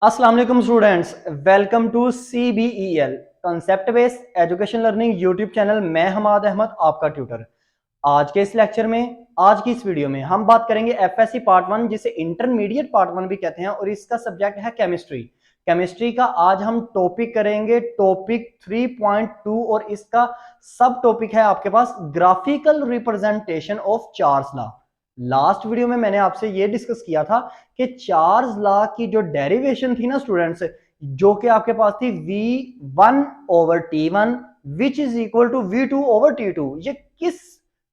अस्सलाम वालेकुम students, welcome to CBEL concept based education learning YouTube channel. मैं हमाद अहमद, आपका ट्यूटर। आज के इस लेक्चर में, आज की इस वीडियो में हम बात करेंगे एफएससी पार्ट 1, जिसे इंटरमीडिएट पार्ट 1 भी कहते हैं, और इसका सब्जेक्ट है केमिस्ट्री। केमिस्ट्री का आज हम टॉपिक करेंगे टॉपिक 3.2, और इसका सब टॉपिक है आपके पास graphical representation of Charles law. Last video में मैंने आपसे ये डिस्कस किया था कि चार्ल्स लॉ की जो डेरिवेशन थी ना स्टूडेंट्स, जो कि आपके पास थी V1/T1 which is equal to V2/T2, ये किस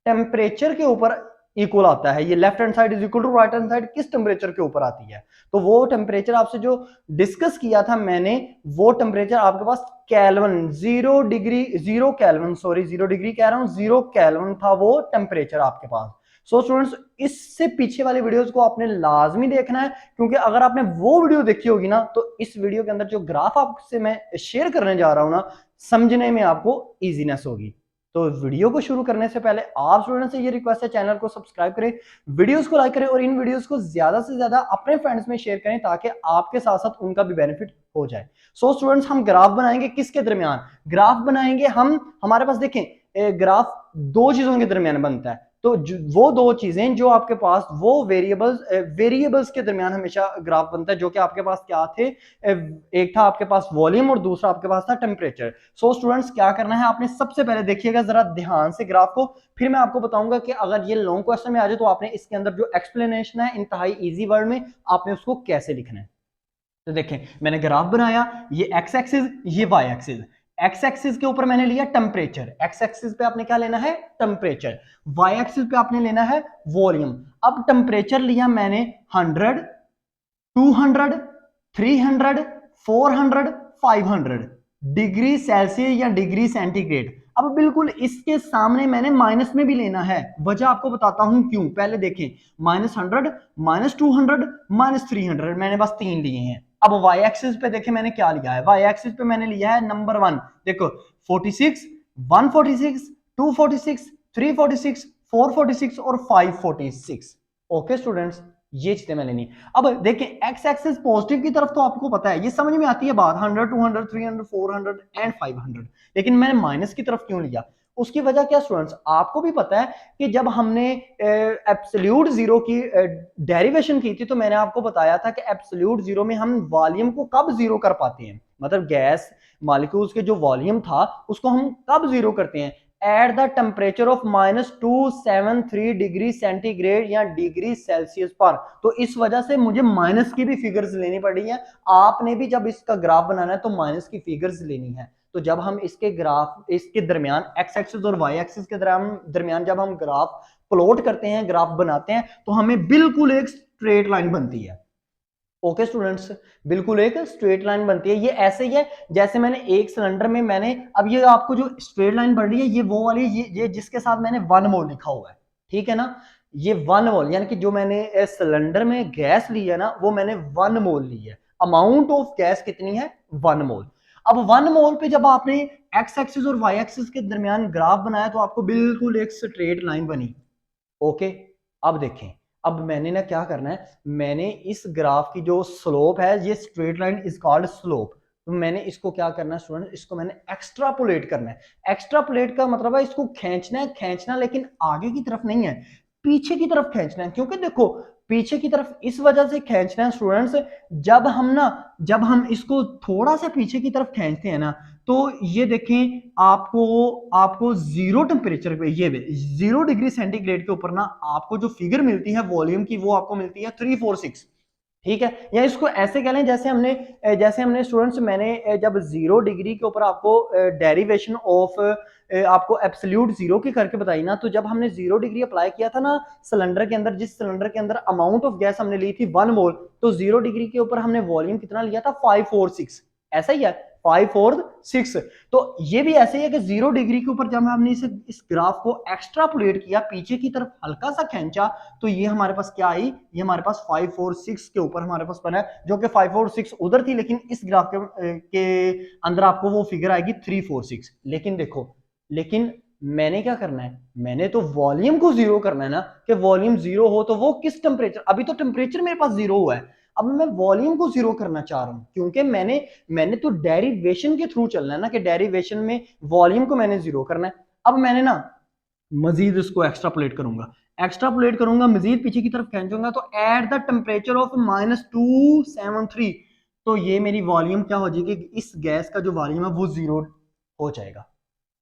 टेम्परेचर के ऊपर इक्वल आता है, ये left hand side is equal to right hand side किस टेम्परेचर के ऊपर आती है। तो वो टेम्परेचर आपसे जो डिस्कस किया था मैंने, वो टेम्परेचर आपके पास kelvin 0 degree 0 kelvin, sorry 0 degree कह रहा हूं, 0 केल्विन था वो टेम्परेचर आपके पास। सो स्टूडेंट्स, इससे पीछे वाली वीडियोस को आपने लाजमी देखना है, क्योंकि अगर आपने वो वीडियो देखी होगी ना, तो इस वीडियो के अंदर जो ग्राफ आपसे मैं शेयर करने जा रहा हूं ना, समझने में आपको इजीनेस होगी। तो वीडियो को शुरू करने से पहले आप स्टूडेंट से ये रिक्वेस्ट है, चैनल को सब्सक्राइब करें, वीडियोस को लाइक करें, और इन वीडियोस को ज्यादा से ज्यादा अपने फ्रेंड्स में शेयर करें, ताकि आपके साथ साथ उनका भी बेनिफिट हो जाए। सो स्टूडेंट्स, हम ग्राफ बनाएंगे किसके दरमियान? ग्राफ बनाएंगे हम, हमारे पास देखें, ग्राफ दो चीजों के दरमियान बनता है। तो वो दो चीजें जो आपके पास, वो वेरिएबल्स के दरमियान हमेशा ग्राफ बनता है, जो कि आपके पास क्या थे, एक था आपके पास वॉल्यूम और दूसरा आपके पास था टेम्परेचर। सो स्टूडेंट्स, क्या करना है आपने, सबसे पहले देखिएगा जरा ध्यान से ग्राफ को, फिर मैं आपको बताऊंगा कि अगर ये लॉन्ग क्वेश्चन में आ जाए तो आपने इसके अंदर जो एक्सप्लेनेशन है इंतहाई इजी वर्ड में, आपने उसको कैसे लिखना है। तो देखें, मैंने ग्राफ बनाया, ये एक्स एक्सिस, ये वाई एक्सिस। एक्स एक्सिस के ऊपर मैंने लिया टेम्परेचर, एक्स एक्सिस पे आपने क्या लेना है, टेम्परेचर। वाई एक्सिस पे आपने लेना है वॉल्यूम। अब टेम्परेचर लिया मैंने 100, 200, 300, 400, 500 डिग्री सेल्सियस या डिग्री सेंटीग्रेड। अब बिल्कुल इसके सामने मैंने माइनस में भी लेना है, वजह आपको बताता हूं क्यों। पहले देखें, -100, -200, -300, मैंने बस तीन लिए हैं। अब वाई एक्सिस पे देखें मैंने क्या लिया है, वाई एक्सिस पे मैंने लिया है नंबर 1, देखो 46, 146, 246, 346, 446 और 546। ओके स्टूडेंट्स, ये चीजें मैंने लेनी। अब देखें, एक्स एक्सिस पॉजिटिव की तरफ तो आपको पता है, ये समझ में आती है बात, 100, 200, 300, 400 एंड 500, लेकिन मैंने माइनस की तरफ क्यों लिया? उसकी वजह क्या स्टूडेंट्स, आपको भी पता है कि जब हमने एब्सोल्यूट जीरो की डेरिवेशन की थी, तो मैंने आपको बताया था कि एब्सोल्यूट जीरो में हम वॉल्यूम को कब जीरो कर पाते हैं, मतलब गैस मॉलिक्यूल्स के जो वॉल्यूम था उसको हम कब जीरो करते हैं, at the temperature of -273 degree centigrade या डिग्री सेल्सियस पर। तो इस वजह से मुझे माइनस की भी फिगर्स लेनी पड़ी है। आपने भी जब इसका ग्राफ बनाना है तो माइनस की फिगर्स लेनी है। तो जब हम इसके ग्राफ, इसके दरमियान एक्स एक्सिस और वाई एक्सिस के दरमियान जब हम ग्राफ प्लॉट करते हैं, ग्राफ बनाते हैं, तो हमें बिल्कुल एक स्ट्रेट लाइन बनती है। ओके स्टूडेंट्स, बिल्कुल एक स्ट्रेट लाइन बनती है। ये ऐसे ही है जैसे मैंने एक सिलेंडर में मैंने, अब ये आपको जो स्ट्रेट लाइन बढ़ रही है, ये वो वाली, ये जिसके साथ मैंने 1 मोल लिखा हुआ है, ठीक है ना। ये 1 मोल, यानी कि जो मैंने सिलेंडर में गैस ली है ना, वो मैंने 1 मोल ली है। अमाउंट ऑफ गैस कितनी है, 1 मोल। अब 1 मोल पे जब आपने एक्स एक्सिस और वाई एक्सिस के दरमियान ग्राफ बनाया, तो आपको बिल्कुल एक स्ट्रेट लाइन बनी। ओके, अब देखें, अब मैंने ना क्या करना है, मैंने इस ग्राफ की जो स्लोप है, ये straight line is called slope, तो मैंने इसको क्या करना है स्टूडेंट, इसको मैंने एक्स्ट्रापोलेट करना है। एक्स्ट्रापोलेट का मतलब है इसको खींचना है, खींचना लेकिन आगे की तरफ नहीं है, पीछे की तरफ खींचना है। क्योंकि देखो, पीछे की तरफ इस वजह से खींचना है स्टूडेंट्स, जब हम इसको थोड़ा सा पीछे की तरफ खींचते हैं ना, तो ये देखें, आपको आपको जीरो टेम्परेचर पे, ये 0 डिग्री सेंटीग्रेड के ऊपर ना, आपको जो फिगर मिलती है वॉल्यूम की, वो आपको मिलती है 346। ठीक है, या इसको ऐसे कह लें, जैसे हमने स्टूडेंट्स, मैंने जब 0 डिग्री के ऊपर आपको डेरिवेशन ऑफ आपको एब्सोल्यूट जीरो की करके बताई ना, तो जब हमने 0 डिग्री अप्लाई किया था ना सिलेंडर के अंदर, जिस सिलेंडर के अंदर अमाउंट ऑफ गैस हमने ली थी 1 मोल, तो 0 डिग्री के ऊपर हमने वॉल्यूम कितना लिया था, 546। ऐसा ही है, 546। तो ये भी ऐसे ही है कि 0 डिग्री के ऊपर जब हमने इस ग्राफ को एक्स्ट्रापोलेट किया, पीछे की तरफ हल्का सा खींचा, तो ये हमारे पास क्या आई, ये हमारे पास 546 के ऊपर हमारे पास बना है, जो कि 546 उधर थी, लेकिन इस ग्राफ के अंदर आपको वो फिगर आएगी 346। लेकिन देखो, लेकिन मैंने क्या करना है, मैंने तो वॉल्यूम को जीरो करना है ना, कि वॉल्यूम जीरो हो तो वो किस टेम्परेचर, अभी तो टेम्परेचर मेरे पास जीरो हुआ है, अब मैं वॉल्यूम को जीरो करना चाह रहा हूं, क्योंकि मैंने तो डेरिवेशन के थ्रू चलना है ना, कि डेरिवेशन में वॉल्यूम को मैंने जीरो करना है। अब मैंने ना मजीद इसको एक्स्ट्रापोलेट करूंगा मजीद पीछे की तरफ खींचूंगा, तो एट द टेम्परेचर ऑफ -273, तो ये मेरी वॉल्यूम क्या हो जाएगी, इस गैस का जो वॉल्यूम है वो जीरो हो जाएगा।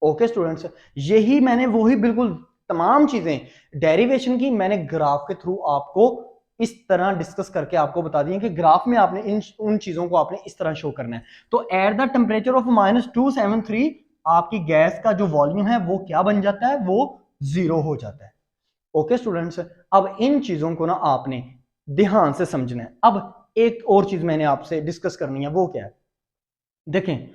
ओके स्टूडेंट्स, यही मैंने वही बिल्कुल तमाम चीजें डेरिवेशन की मैंने ग्राफ के थ्रू आपको इस तरह डिस्कस करके आपको बता दिए कि ग्राफ में आपने इन उन चीजों को आपने इस तरह शो करना है। तो एट द टेम्परेचर ऑफ -273 आपकी गैस का जो वॉल्यूम है वो क्या बन जाता है, वो जीरो हो जाता है। ओके स्टूडेंट्स, अब इन चीजों को ना आपने ध्यान से समझना है। अब एक और चीज मैंने आपसे डिस्कस करनी है, वो क्या है, देखें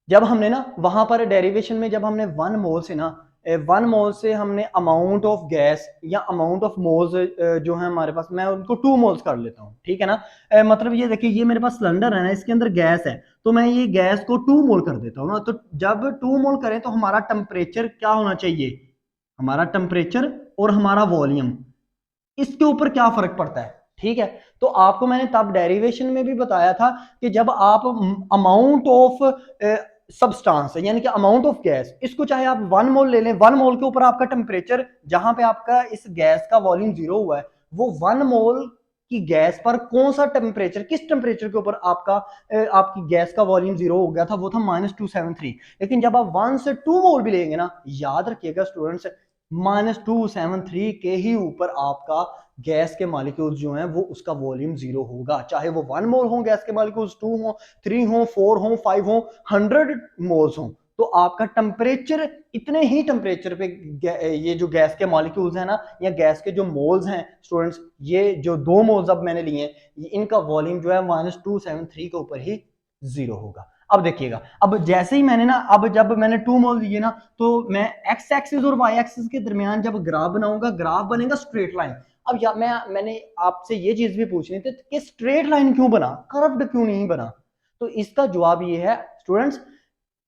जब हमने ना वहां पर डेरिवेशन में जब हमने 1 मोल से ना 1 मोल से हमने अमाउंट ऑफ गैस या अमाउंट ऑफ मोल्स जो है हमारे पास, मैं उनको 2 मोल्स कर लेता हूं, ठीक है ना। मतलब ये देखिए, ये मेरे पास सिलेंडर है ना, इसके अंदर गैस है, तो मैं ये गैस को 2 मोल कर देता हूं ना। तो जब 2 मोल करें तो हमारा टेम्परेचर क्या होना चाहिए, हमारा टेम्परेचर और हमारा वॉल्यूम, इसके ऊपर क्या फर्क पड़ता है, ठीक है। तो आपको मैंने तब डेरिवेशन में भी बताया था कि जब आप अमाउंट ऑफ सब्सटेंस यानी कि अमाउंट ऑफ गैस, इसको चाहे आप 1 मोल ले लें, 1 मोल के ऊपर आपका टेम्परेचर, जहां पे आपका इस गैस का वॉल्यूम जीरो हुआ है, वो 1 मोल की गैस पर कौन सा टेम्परेचर, किस टेम्परेचर के ऊपर आपका आपकी गैस का वॉल्यूम जीरो हो गया था, वो था -273। लेकिन जब आप 1 से 2 मोल भी लेंगे ना, याद रखिएगा स्टूडेंट्स, -273 के ही ऊपर आपका गैस के मॉलिक्यूल्स जो हैं वो उसका वॉल्यूम जीरो होगा, चाहे वो 1 मोल हो गैस के मॉलिक्यूल्स, 2 हो, 3 हो, 4 हो, 5 हो, 100 मोल्स हो, तो आपका टेम्परेचर इतने ही टेम्परेचर पे ये जो गैस के मॉलिक्यूल्स हैं ना, या गैस के जो मोल्स हैं स्टूडेंट्स, ये जो 2 मोल्स अब मैंने लिए हैं, इनका वॉल्यूम जो है -273 के ऊपर ही जीरो होगा। अब देखिएगा, अब जैसे ही मैंने ना, अब जब मैंने 2 मोल दिए ना, तो मैं एक्स एक्सिस और वाई एक्सिस के दरमियान जब ग्राफ बनाऊंगा, ग्राफ बनेगा स्ट्रेट लाइन। अब मैंने आपसे ये चीज भी पूछनी थी कि स्ट्रेट लाइन क्यों बना, कर्व्ड क्यों नहीं बना। तो इसका जवाब ये है स्टूडेंट्स,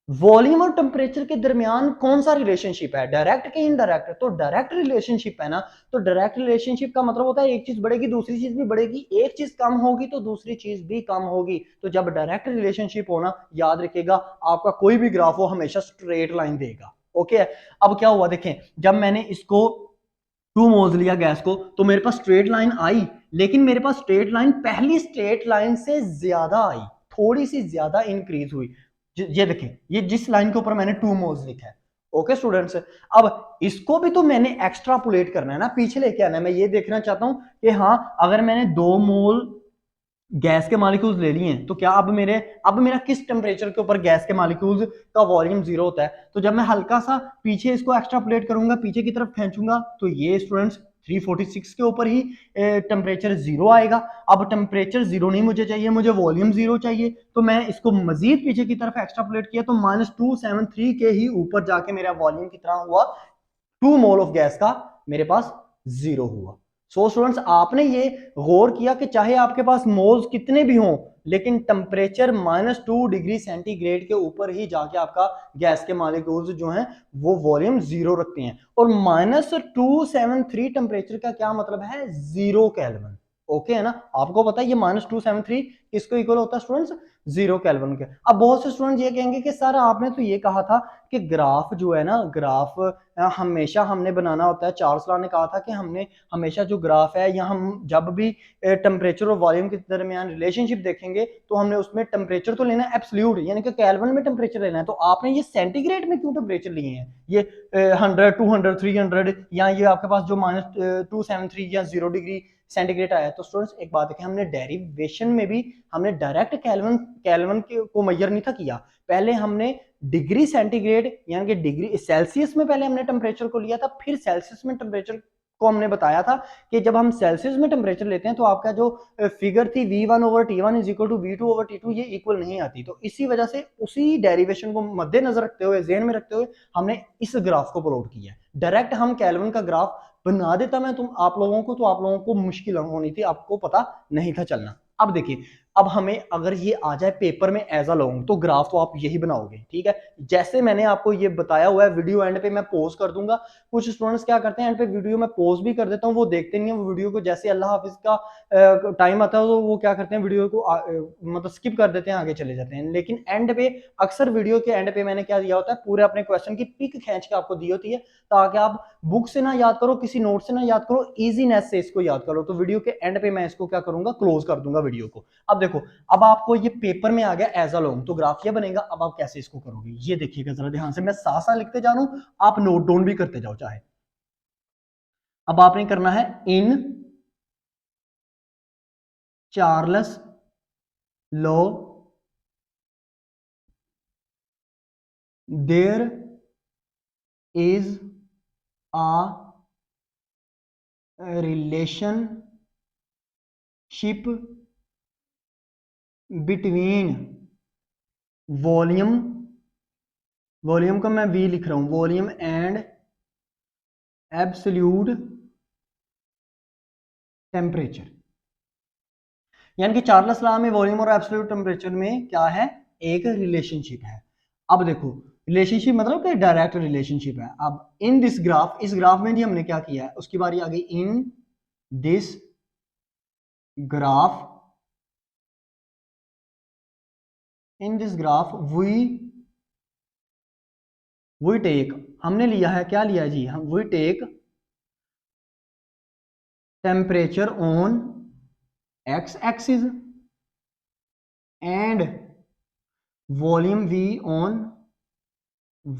वॉल्यूम और टेम्परेचर के दरमियान कौन सा रिलेशनशिप है, डायरेक्ट के इनडायरेक्ट, तो डायरेक्ट रिलेशनशिप है ना। तो डायरेक्ट रिलेशनशिप का मतलब होता है एक चीज बढ़ेगी दूसरी चीज भी बढ़ेगी, एक चीज कम होगी तो दूसरी चीज भी कम होगी। तो जब डायरेक्ट रिलेशनशिप होना, याद रखिएगा, आपका कोई भी ग्राफ हो हमेशा स्ट्रेट लाइन देगा। ओके, अब क्या हुआ देखें, जब मैंने इसको 2 मोल्स लिया गैस को, तो मेरे पास स्ट्रेट लाइन आई, लेकिन मेरे पास स्ट्रेट लाइन पहली स्ट्रेट लाइन से ज्यादा आई, थोड़ी सी ज्यादा इंक्रीज हुई। ये देखें, ये जिस लाइन के ऊपर मैंने 2 मोल्स लिखा है। ओके स्टूडेंट्स, अब इसको भी तो मैंने एक्स्ट्रापोलेट करना है ना, पीछे लेके आना है। मैं ये देखना चाहता हूं कि हाँ, अगर मैंने 2 मोल गैस के मॉलिक्यूल्स ले लिए हैं, तो क्या अब मेरा किस टेम्परेचर के ऊपर गैस के मॉलिक्यूल्स का वॉल्यूम जीरो होता है। तो जब मैं हल्का सा पीछे इसको एक्स्ट्रापोलेट करूंगा, पीछे की तरफ खींचूंगा, तो ये स्टूडेंट्स 346 के ऊपर ही टेम्परेचर जीरो आएगा। अब टेम्परेचर जीरो नहीं मुझे चाहिए, मुझे वॉल्यूम जीरो चाहिए, तो मैं इसको मजीद पीछे की तरफ एक्स्ट्रापोलेट किया, तो -273 के ही ऊपर जाके मेरा वॉल्यूम कितना हुआ, 2 मोल ऑफ गैस का मेरे पास जीरो हुआ। सो स्टूडेंट्स, आपने ये गौर किया कि चाहे आपके पास मोल्स कितने भी हों, लेकिन टेम्परेचर -2 डिग्री सेंटीग्रेड के ऊपर ही जाके आपका गैस के मॉलिक्यूल्स जो हैं वो वॉल्यूम जीरो रखते हैं। और -273 टेम्परेचर का क्या मतलब है, जीरो केल्विन। ओके है ना, आपको पता है ये -273 किसको इक्वल होता है स्टूडेंट्स, जीरो केल्विन के। अब बहुत से स्टूडेंट ये कहेंगे कि सर आपने तो ये कहा था कि ग्राफ जो है ना, ग्राफ हमेशा हमने बनाना होता है, चार्ल्स लॉ ने कहा था कि हमने हमेशा जो ग्राफ है, या हम जब भी टेम्परेचर और वॉल्यूम के दरमियान रिलेशनशिप देखेंगे, तो हमने उसमें टेम्परेचर तो लेना है एब्सोल्यूट, यानी कि केल्विन में टेम्परेचर लेना है। तो आपने ये सेंटीग्रेड में क्यों टेम्परेचर लिए हैं, ये 100, 200, 300, या ये आपके पास जो -273 या 0 डिग्री सेंटीग्रेड आया है। तो स्टूडेंट्स एक बात है कि हमने डेरिवेशन में भी हमने डायरेक्ट केल्विन केल्विन को मेजर नहीं था किया, पहले हमने डिग्री सेंटीग्रेड यानी कि डिग्री सेल्सियस में पहले हमने टेम्परेचर को लिया था, फिर सेल्सियस में टेम्परेचर को हमने बताया था कि जब हम सेल्सियस में टेम्परेचर लेते हैं तो आपका जो फिगर थी V1/T1 = V2/T2 ये इक्वल नहीं आती। तो इसी वजह से उसी डेरिवेशन को मद्देनजर रखते हुए, ज़हन में रखते हुए, हमने इस ग्राफ को प्लॉट किया है। डायरेक्ट हम केल्विन का ग्राफ बना देता मैं आप लोगों को, तो आप लोगों को मुश्किल होनी थी, आपको पता नहीं था चलना। अब देखिए, अब हमें अगर ये आ जाए पेपर में एज अ लॉन्ग, तो ग्राफ तो आप यही बनाओगे, ठीक है। जैसे मैंने आपको ये बताया हुआ है, वीडियो एंड पे मैं पोज कर दूंगा। कुछ स्टूडेंट्स क्या करते हैं, एंड पे वीडियो में पोज भी कर देता हूँ, वो देखते नहीं है, वो वीडियो को जैसे अल्लाह हाफिज का टाइम आता है तो वो क्या करते हैं, वीडियो को मतलब स्किप कर देते हैं, आगे चले जाते हैं। लेकिन एंड पे अक्सर वीडियो के एंड पे मैंने क्या दिया होता है, पूरे अपने क्वेश्चन की पिक खींच के आपको दी होती है, ताकि आप बुक से ना याद करो, किसी नोट से ना याद करो, इजीनेस से इसको याद करो। तो वीडियो के एंड पे मैं इसको क्या करूंगा, क्लोज कर दूंगा वीडियो को। अब देखो, अब आपको ये पेपर में आ गया एज अ लॉन्ग, तो ग्राफ ये बनेगा। अब आप कैसे इसको करोगे, ये देखिएगा जरा ध्यान से, मैं साथ साथ लिखते जा रहा हूं, आप नोट डाउन भी करते जाओ चाहे। अब आपने करना है, in Charles law there is a relationship between volume, volume का मैं वी लिख रहा हूं, वॉल्यूम एंड एब्सोल्यूट टेम्परेचर। यानी कि चार्ल्स लॉ में वॉल्यूम और एब्सोल्यूट टेम्परेचर में क्या है, एक रिलेशनशिप है। अब देखो, रिलेशनशिप मतलब कि डायरेक्ट रिलेशनशिप है। अब इन दिस ग्राफ, इस ग्राफ में भी हमने क्या किया है, उसकी बारी आ गई। In this graph, in this graph we take, हमने लिया है, क्या लिया है जी, हम we take temperature on X axis and volume V on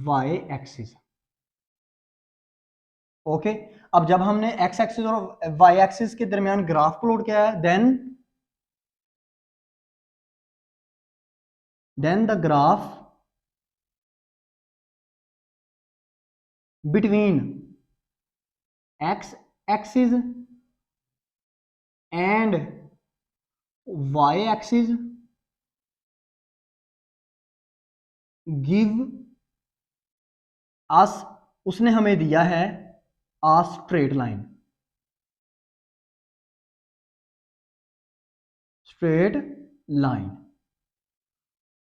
Y axis. Okay, अब जब हमने एक्स एक्सिस और वाई एक्सिस के दरमियान ग्राफ प्लॉट किया है, then the graph between X axis and Y axis give us, उसने हमें दिया है a straight line, straight line.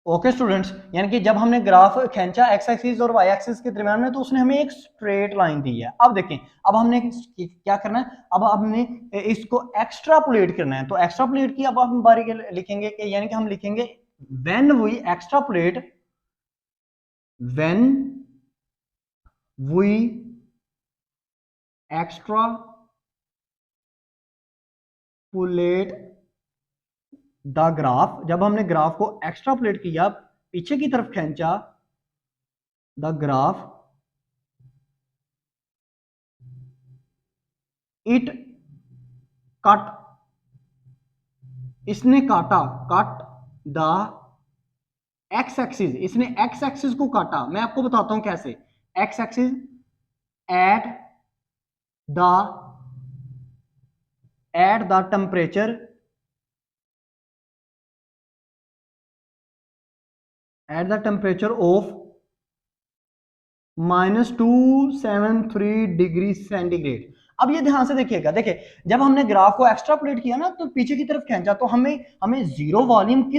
Okay students, यानी कि जब हमने ग्राफ खींचा एक्स एक्सिस और वाई एक्सिस के दरमियान में, तो उसने हमें एक स्ट्रेट लाइन दी है। अब देखें, अब हमने क्या करना है, अब हमने इसको एक्स्ट्रापोलेट करना है। तो एक्स्ट्रापोलेट की अब हम बारी लिखेंगे कि, यानी कि हम लिखेंगे when we extrapolate, when we extrapolate the graph, जब हमने ग्राफ को एक्स्ट्रापोलेट किया, पीछे की तरफ खींचा, द ग्राफ इट कट, इसने काटा, कट द एक्स एक्सिस, इसने एक्स एक्सिस को काटा। मैं आपको बताता हूं कैसे, x axis at the temperature, at the temperature of -273 degree centigrade. अब ये ध्यान से देखिएगा, देखिए जब हमने ग्राफ को एक्स्ट्रापोलेट किया ना, तो पीछे की तरफ खींचा, तो हमें हमें जीरो वॉल्यूम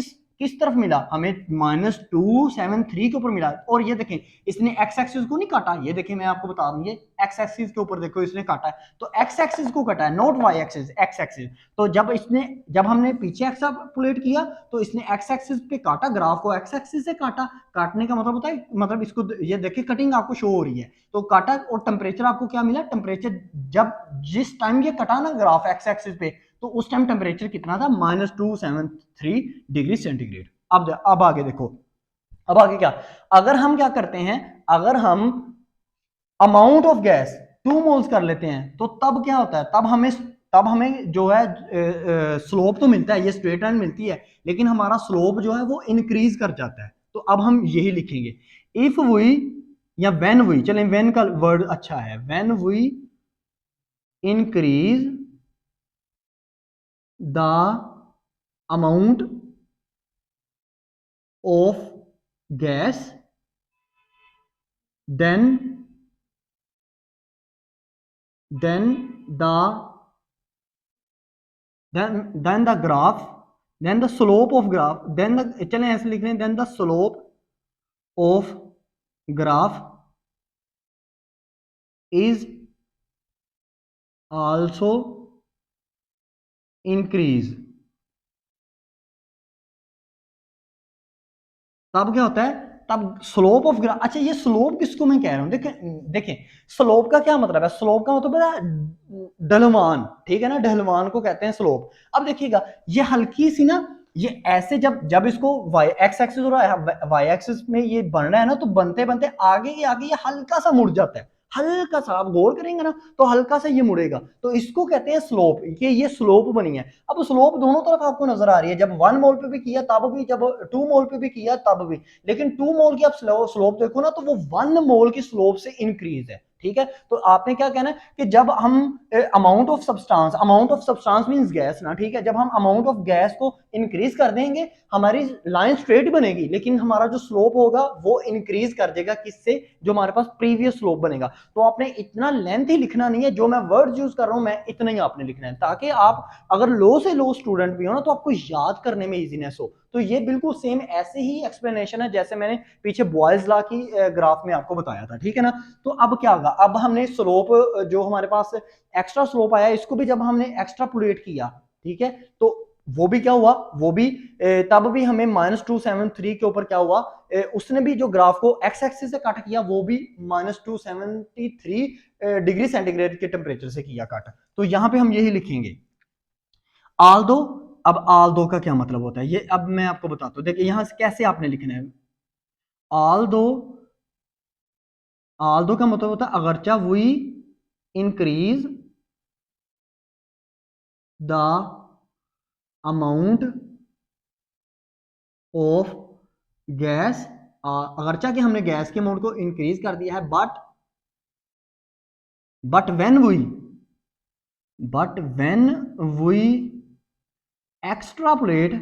किस तरफ मिला, हमें -273 के ऊपर मिला। और ये देखें, इसने एक्स एक्सिस को नहीं काटा, ये देखें मैं आपको बता दूं, ये एक्स एक्सिस के ऊपर देखो इसने काटा है, तो एक्स एक्सिस को काटा है, not Y axis, X axis. तो जब हमने पीछे एक्स्ट्रापोलेट किया, तो इसने एक्स एक्सिस पे काटा, ग्राफ को एक्स एक्सिस से काटा। काटने का मतलब होता है, मतलब इसको ये देखिए, कटिंग आपको शो हो रही है, तो काटा, और टेम्परेचर आपको क्या मिला, टेम्परेचर जब जिस टाइम ये कटा ना ग्राफ एक्स एक्सिस पे, तो उस टाइम टेम्परेचर कितना था, -273 डिग्री सेंटीग्रेड। अब आगे देखो, अब आगे क्या, अगर हम क्या करते हैं, अगर हम अमाउंट ऑफ गैस 2 मोल्स कर लेते हैं, तो तब क्या होता है, तब हमें जो है स्लोप तो मिलता है, ये स्ट्रेट लाइन मिलती है, लेकिन हमारा स्लोप जो है वो इंक्रीज कर जाता है। तो अब हम यही लिखेंगे, इफ वी, या व्हेन वी, चलें व्हेन का वर्ड अच्छा है, when we increase the amount of gas, then then the then the graph then the slope of graph, then the, चलें ऐसे लिख लें, then the slope of graph is also increase. तब क्या होता है, तब स्लोप ऑफ ग्राफ, अच्छा ये स्लोप किसको मैं कह रहा हूं, देखें देखें, स्लोप का क्या मतलब है, स्लोप का मतलब है ढलवान, ठीक है ना, ढलवान को कहते हैं स्लोप। अब देखिएगा ये हल्की सी ना, ये ऐसे जब जब इसको वाई एक्स एक्सिस और वाई एक्सिस में ये बन रहा है ना, तो बनते बनते आगे ये हल्का सा मुड़ जाता है, हल्का सा, आप गौर करेंगे ना तो हल्का सा ये मुड़ेगा, तो इसको कहते हैं स्लोप, ये स्लोप बनी है। अब स्लोप दोनों तरफ आपको नजर आ रही है, जब 1 मोल पे भी किया तब भी, जब 2 मोल पे भी किया तब भी, लेकिन 2 मोल की आप स्लोप देखो ना तो वो 1 मोल की स्लोप से इंक्रीज है, ठीक है। तो आपने क्या कहना है कि जब हम amount of substance means gas ना, ठीक है, जब हम अमाउंट ऑफ गैस को इंक्रीज कर देंगे हमारी लाइन स्ट्रेट बनेगी, लेकिन हमारा जो स्लोप होगा वो इंक्रीज कर देगा, किससे, जो हमारे पास प्रीवियस स्लोप बनेगा। तो आपने इतना लेंथ ही लिखना नहीं है, जो मैं वर्ड यूज कर रहा हूं मैं इतना ही आपने लिखना है, ताकि आप अगर लो से लो स्टूडेंट भी हो ना तो आपको याद करने में इजीनेस हो। तो ये बिल्कुल सेम ऐसे ही एक्सप्लेनेशन है जैसे मैंने पीछे बॉयज लॉ की ग्राफ में आपको बताया था, ठीक है ना। तो अब क्या होगा, अब हमने स्लोप जो हमारे पास एक्स्ट्रा स्लोप आया इसको भी जब हमने एक्स्ट्रापोलेट किया, ठीक है, तो वो भी क्या हुआ, वो भी तब भी हमें -273 के ऊपर क्या हुआ, उसने भी जो ग्राफ को एक्स एक्सिस से कट किया वो भी -273 डिग्री सेंटीग्रेड के टेम्परेचर से किया कट। तो यहां पे हम यही लिखेंगे आल्दो। अब आल्दो का क्या मतलब होता है, ये अब मैं आपको बताता हूं, देखिए यहां से कैसे आपने लिखना है। आल्दो, आल्दो का मतलब होता है अगरचा we increase the amount of gas, अगरचा कि हमने गैस के अमाउंट को इंक्रीज कर दिया है, but when we extrapolate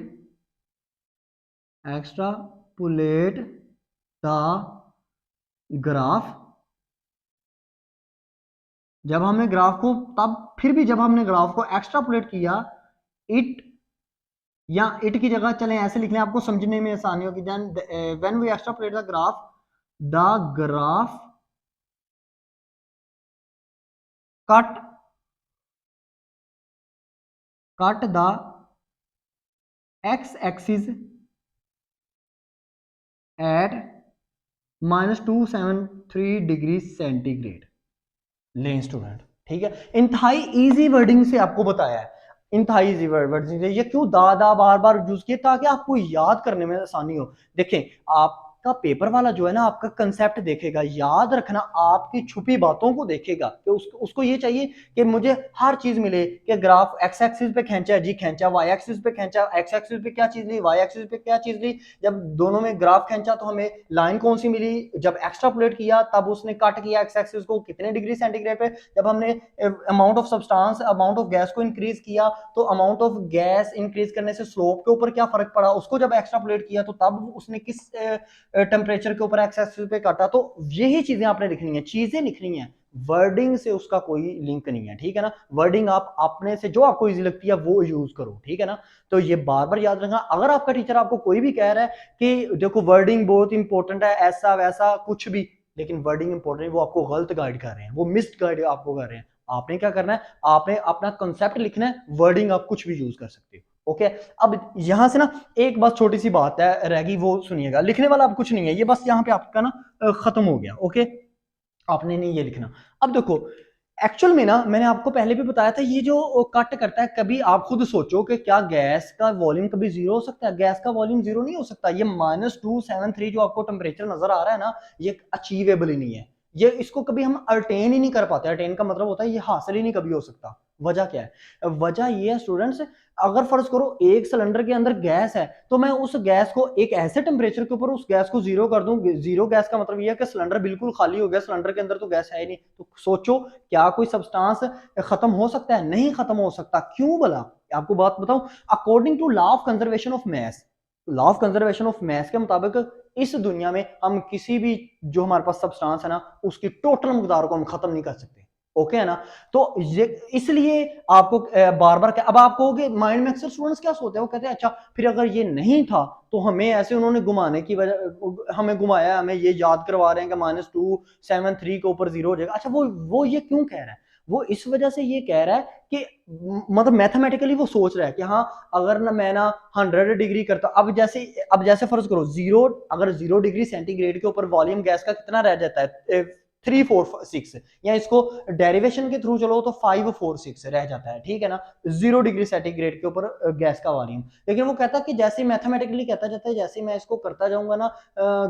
the graph, जब हमने ग्राफ को, तब फिर भी जब हमने ग्राफ को एक्स्ट्रापुलेट किया, इट, या इट की जगह चलें ऐसे लिख लें आपको समझने में आसानी होगी, then when we extrapolate the graph cut the X axis at -273 degree centigrade. लें स्टूडेंट, ठीक है, इंतहाई इजी वर्डिंग से आपको बताया है, इंतहाई इजी वर्डिंग से, ये क्यों दा बार बार यूज किया, ताकि आपको याद करने में आसानी हो। देखें आपका पेपर वाला जो है ना, आपका कंसेप्ट देखेगा, याद रखना, आपकी छुपी बातों को देखेगा, कि उसको ये चाहिए कि मुझे हर चीज मिले, कि ग्राफ एक्स एक्सिस पे खींचा जी खींचा, वाई एक्सिस पे खींचा, एक्स एक्सिस पे क्या चीज ली, वाई एक्सिस पे क्या चीज ली, जब दोनों में ग्राफ खींचा तो हमें लाइन कौन सी मिली, जब एक्स्ट्रापोलेट किया तब उसने कट किया एक्स एक्सिस को कितने डिग्री सेंटीग्रेड पे, जब हमने amount of substance, amount of gas को इंक्रीज किया तो अमाउंट ऑफ गैस इंक्रीज करने से स्लोप के ऊपर क्या फर्क पड़ा, उसको जब एक्स्ट्रापोलेट किया तो तब उसने किस टेम्परेचर के ऊपर एक्स एक्सिस पे काटा। तो यही चीजें आपने लिखनी है, चीजें लिखनी है, वर्डिंग से उसका कोई लिंक नहीं है, ठीक है ना। वर्डिंग आप अपने से जो आपको इजी लगती है वो यूज करो, ठीक है ना। तो ये बार बार याद रखना, अगर आपका टीचर आपको कोई भी कह रहा है कि देखो वर्डिंग बहुत इंपॉर्टेंट है, ऐसा वैसा कुछ भी, लेकिन वर्डिंग इंपॉर्टेंट है, वो आपको गलत गाइड कर रहे हैं, वो मिस्ड गाइड आपको कर रहे हैं। आपने क्या करना है, आपने अपना कंसेप्ट लिखना है, वर्डिंग आप कुछ भी यूज कर सकते हो, ओके। अब यहां से ना एक बस छोटी सी बात है रहेगी, वो सुनिएगा, लिखने वाला अब कुछ नहीं है, ये बस यहाँ पे आपका ना खत्म हो गया, ओके। आपने नहीं ये लिखना। अब देखो एक्चुअल में ना मैंने आपको पहले भी बताया था, ये जो कट करता है, कभी आप खुद सोचो कि क्या गैस का वॉल्यूम कभी जीरो हो सकता है, गैस का वॉल्यूम जीरो नहीं हो सकता। ये -273 जो आपको टेम्परेचर नजर आ रहा है ना, ये अचीवेबल ही नहीं है, ये इसको कभी हम अटेन ही नहीं कर पाते। अटेन का मतलब होता है ये हासिल ही नहीं कभी हो सकता। वजह क्या है, वजह ये है स्टूडेंट्स, अगर फर्ज करो एक सिलेंडर के अंदर गैस है, तो मैं उस गैस को एक ऐसे टेम्परेचर के ऊपर उस गैस को जीरो कर दूं, जीरो गैस का मतलब यह है कि सिलेंडर बिल्कुल खाली हो गया, सिलेंडर के अंदर तो गैस है ही नहीं। तो सोचो क्या कोई सब्सटेंस खत्म हो सकता है, नहीं खत्म हो सकता। क्यों भला, आपको बात बताऊं, according to law of conservation of mass, law of conservation of mass के मुताबिक इस दुनिया में हम किसी भी जो हमारे पास सब्सटेंस है ना, उसकी टोटल मकदार को हम खत्म नहीं कर सकते। ओके है ना। तो ये इसलिए आपको बार बार, अब आप कहोगे माइंड में अक्सर स्टूडेंट्स क्या सोचते हैं, वो कहते हैं अच्छा फिर अगर ये नहीं था तो हमें ऐसे उन्होंने घुमाने की वजह, हमें घुमाया, हमें ये याद करवा रहे हैं कि -273 के ऊपर 0 हो जाएगा। अच्छा वो ये क्यों कह रहा है, वो इस वजह से ये कह रहा है कि मतलब मैथमेटिकली वो सोच रहा है कि हाँ अगर ना मैं ना 100 डिग्री करता, अब जैसे फर्ज करो जीरो, अगर 0 डिग्री सेंटीग्रेड के ऊपर वॉल्यूम गैस का कितना रह जाता है 346, या इसको डेरिवेशन के थ्रू चलो तो 546 रह जाता है, ठीक है ना, 0 डिग्री सेंटीग्रेड के ऊपर गैस का वॉल्यूम। लेकिन वो कहता है कि जैसे मैथमेटिकली कहता जाता है, जैसे मैं इसको करता जाऊंगा ना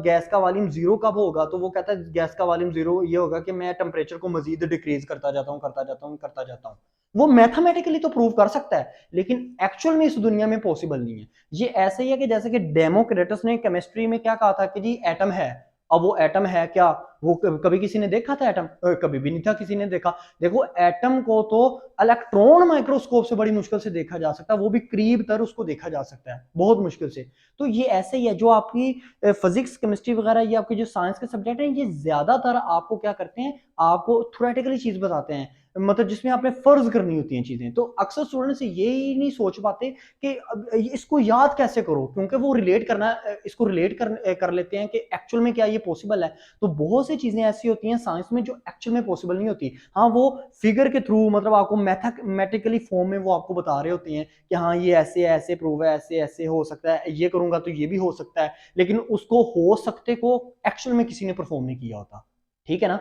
गैस का वॉल्यूम 0 कब होगा, तो वो कहता है गैस का वॉल्यूम 0 ये होगा कि मैं टेम्परेचर को मजीद डिक्रीज करता जाता हूँ करता जाता हूँ करता जाता हूँ। वो मैथमेटिकली तो प्रूव कर सकता है, लेकिन एक्चुअल में इस दुनिया में पॉसिबल नहीं है। ये ऐसे ही है कि जैसे कि डेमोक्रेटस ने केमिस्ट्री में क्या कहा था कि जी एटम है, अब वो एटम है क्या, वो कभी किसी ने देखा था एटम, कभी भी नहीं था किसी ने देखा। देखो एटम को तो इलेक्ट्रॉन माइक्रोस्कोप से बड़ी मुश्किल से देखा जा सकता है, वो भी करीब तर उसको देखा जा सकता है बहुत मुश्किल से। तो ये ऐसे ही है, जो आपकी फिजिक्स केमिस्ट्री वगैरह ये आपके जो साइंस के सब्जेक्ट हैं, ये ज्यादातर आपको क्या करते हैं, आपको थ्योरेटिकली चीज बताते हैं, मतलब जिसमें आपने फर्ज करनी होती हैं चीजें। तो अक्सर स्टूडेंट्स ये ही नहीं सोच पाते कि इसको याद कैसे करो, क्योंकि वो रिलेट करना, इसको रिलेट कर लेते हैं कि एक्चुअल में क्या ये पॉसिबल है। तो बहुत सी चीजें ऐसी होती हैं साइंस में जो एक्चुअल में पॉसिबल नहीं होती। हाँ वो फिगर के थ्रू, मतलब आपको मैथमेटिकली फॉर्म में वो आपको बता रहे होते हैं कि हाँ ये ऐसे ऐसे प्रूव है, ऐसे ऐसे हो सकता है, ये करूंगा तो ये भी हो सकता है, लेकिन उसको हो सकते को एक्चुअल में किसी ने परफॉर्म नहीं किया होता, ठीक है ना।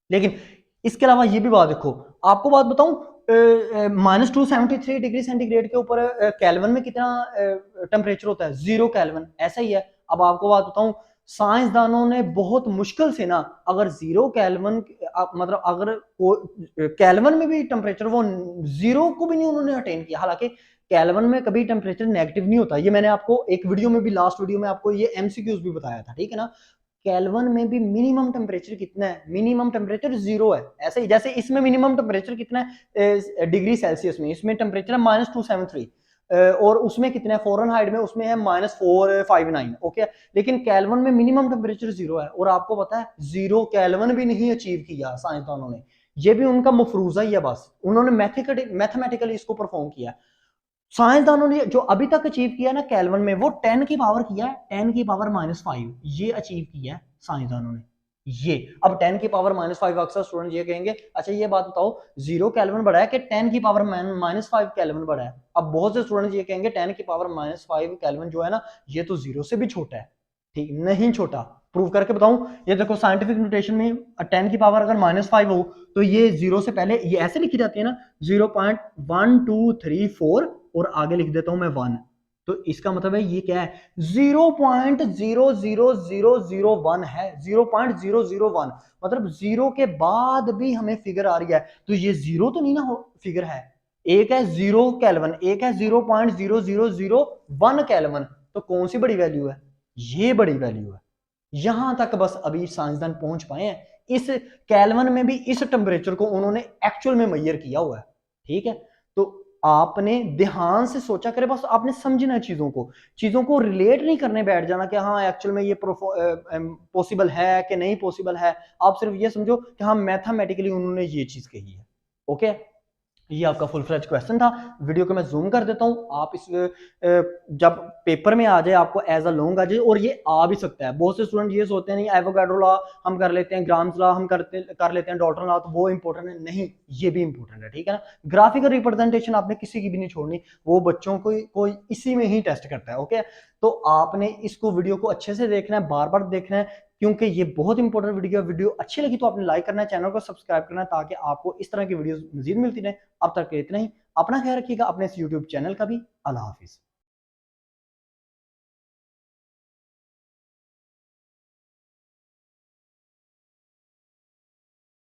लेकिन इसके अलावा ये भी बात देखो, आपको बात बताऊं, -273 डिग्री सेंटीग्रेड के ऊपर कैल्विन में कितना टेम्परेचर होता है, 0 केल्विन, ऐसा ही है। अब आपको बात बताऊं, साइंसदानों ने बहुत मुश्किल से ना, अगर 0 केल्विन, मतलब अगर केल्विन में भी टेम्परेचर वो 0 को भी नहीं उन्होंने अटेन किया। हालांकि केल्विन में कभी टेम्परेचर नेगेटिव नहीं होता, ये मैंने आपको एक वीडियो में भी, लास्ट वीडियो में आपको ये एमसीक्यूज भी बताया था, ठीक है ना। केल्विन में भी मिनिमम टेम्परेचर कितना है, मिनिमम टेम्परेचर 0 है। ऐसे ही जैसे इसमें मिनिमम टेम्परेचर कितना है डिग्री सेल्सियस में, इसमें टेम्परेचर है -273, और उसमें कितना है फ़ारेनहाइट में, उसमें है -459, ओके। लेकिन केल्विन में मिनिमम टेम्परेचर 0 है, और आपको पता है 0 केल्विन भी नहीं अचीव किया साइंसदानों ने, ये भी उनका मफरूजा ही है, बस उन्होंने मैथमेटिकली इसको परफॉर्म किया। साइंसदानों ने जो अभी तक अचीव किया ना केल्विन में, वो 10 की पावर किया है, 10 की पावर -5, ये अचीव किया है साइंसदानों ने। ये अब 10 की पावर -5, अक्सर स्टूडेंट ये कहेंगे अच्छा ये बात बताओ 0 केल्विन बड़ा है कि 10 की पावर -5 केल्विन बड़ा है। अब बहुत से स्टूडेंट ये कहेंगे 10 की पावर -5 केल्विन जो है ना, ये तो 0 से भी छोटा है, ठीक नहीं छोटा, प्रूव करके बताऊं। ये देखो साइंटिफिक नोटेशन में 10 की पावर अगर -5 हो तो ये 0 से पहले ये ऐसे लिखी जाती है ना, 0.1234, और आगे लिख देता हूं मैं 1। तो इसका मतलब है ये क्या है, 0.00001 है, 0.001, मतलब 0 के बाद भी हमें फिगर आ रही है, तो ये 0 तो नहीं ना फिगर है। एक है 0 केल्विन, एक है 0.0001 केल्विन, तो कौन सी बड़ी वैल्यू है, ये बड़ी वैल्यू है। यहां तक बस अभी साइंसदान पहुंच पाए हैं, इस केल्विन में भी इस टेम्परेचर को उन्होंने एक्चुअल में मेजर किया हुआ है, ठीक है। तो आपने ध्यान से सोचा करे, बस आपने समझना चीजों को रिलेट नहीं करने बैठ जाना कि हाँ एक्चुअल में ये पॉसिबल है कि नहीं पॉसिबल है। आप सिर्फ ये समझो कि हाँ मैथमेटिकली उन्होंने ये चीज कही है, ओके। ये आपका फुल फ्लेज क्वेश्चन था। वीडियो को मैं जूम कर देता हूं, आप इस जब पेपर में आ जाए आपको एज अ लॉन्ग आ जाए, और ये आ भी सकता है। बहुत से स्टूडेंट ये सोचते हैं नहीं एवोगाड्रो लॉ हम कर लेते हैं, ग्राम्स लॉ हम कर लेते हैं, डॉल्टन लॉ तो वो इंपॉर्टेंट है, नहीं ये भी इंपॉर्टेंट है, ठीक है ना। ग्राफिकल रिप्रेजेंटेशन आपने किसी की भी नहीं छोड़नी, वो बच्चों को कोई इसी में ही टेस्ट करता है, ओके। तो आपने इसको वीडियो को अच्छे से देखना है, बार बार देखना है, क्योंकि ये बहुत इंपॉर्टेंट वीडियो अच्छी लगी तो आपने लाइक करना है, चैनल को सब्सक्राइब करना है, ताकि आपको इस तरह की वीडियोस मजीद मिलती रहे। अब तक के इतना ही, अपना ख्याल रखिएगा, अपने इस यूट्यूब चैनल का भी। अल्लाह हाफिज।